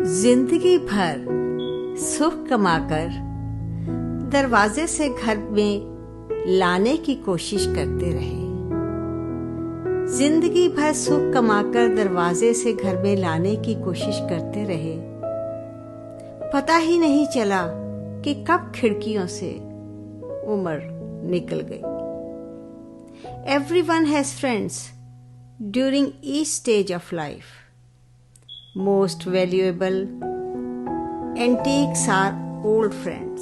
जिंदगी भर सुख कमाकर दरवाजे से घर में लाने की कोशिश करते रहे। जिंदगी भर सुख कमाकर दरवाजे से घर में लाने की कोशिश करते रहे। पता ही नहीं चला कि कब खिड़कियों से उम्र निकल गई। Everyone has friends during each stage of life. Most valuable antiques are old friends.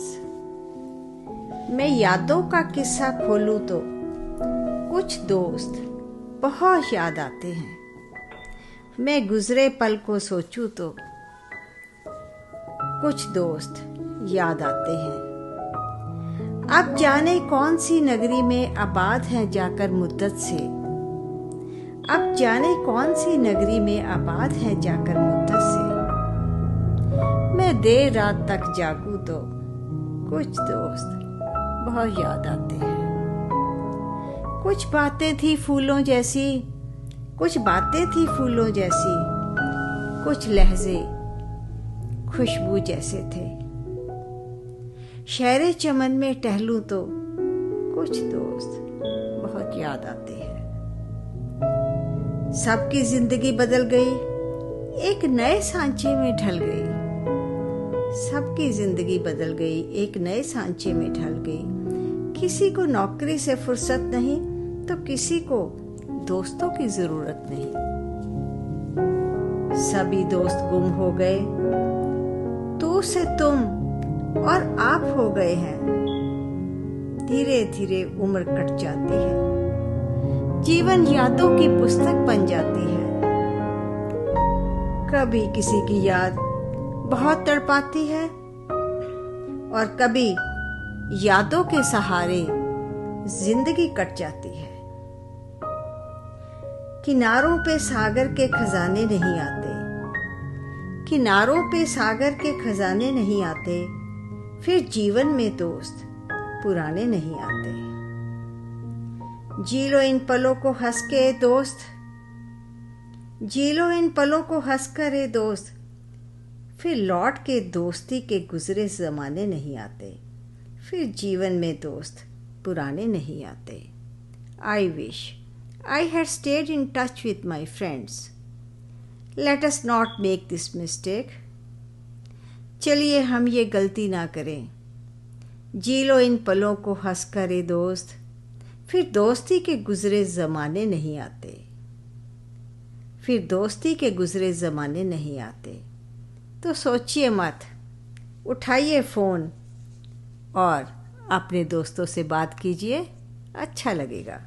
मैं यादों का किस्सा खोलूं तो कुछ दोस्त बहुत याद आते हैं। मैं गुजरे पल को सोचूं तो कुछ दोस्त याद आते हैं। अब जाने कौन सी नगरी में आबाद हैं जाकर मुद्दत से। अब जाने कौन सी नगरी में आबाद हैं जाकर मुद्दत से। मैं देर रात तक जागूं तो कुछ दोस्त बहुत याद आते हैं। कुछ बातें थी फूलों जैसी, कुछ बातें थी फूलों जैसी, कुछ लहजे खुशबू जैसे थे। शहरे चमन में टहलूं तो कुछ दोस्त बहुत याद आते हैं। सबकी जिंदगी बदल गई, एक नए सांचे में ढल गई। सबकी जिंदगी बदल गई, एक नए सांचे में ढल गई। किसी को नौकरी से फुर्सत नहीं तो किसी को दोस्तों की जरूरत नहीं। सभी दोस्त गुम हो गए, तू से तुम और आप हो गए हैं। धीरे धीरे उम्र कट जाती है, जीवन यादों की पुस्तक बन जाती है। कभी किसी की याद बहुत तड़पाती है और कभी यादों के सहारे जिंदगी कट जाती है। किनारों पे सागर के खजाने नहीं आते, किनारों पे सागर के खजाने नहीं आते। फिर जीवन में दोस्त पुराने नहीं आते। जी लो इन पलों को हंस के दोस्त, जी लो इन पलों को हंस कर ए दोस्त। फिर लौट के दोस्ती के गुजरे जमाने नहीं आते। फिर जीवन में दोस्त पुराने नहीं आते। I wish I had stayed in touch with my friends. Let us not make this mistake. चलिए हम ये गलती ना करें। जी लो इन पलों को हंस कर ए दोस्त। फिर दोस्ती के गुजरे ज़माने नहीं आते। फिर दोस्ती के गुजरे ज़माने नहीं आते। तो सोचिए मत, उठाइए फ़ोन और अपने दोस्तों से बात कीजिए, अच्छा लगेगा।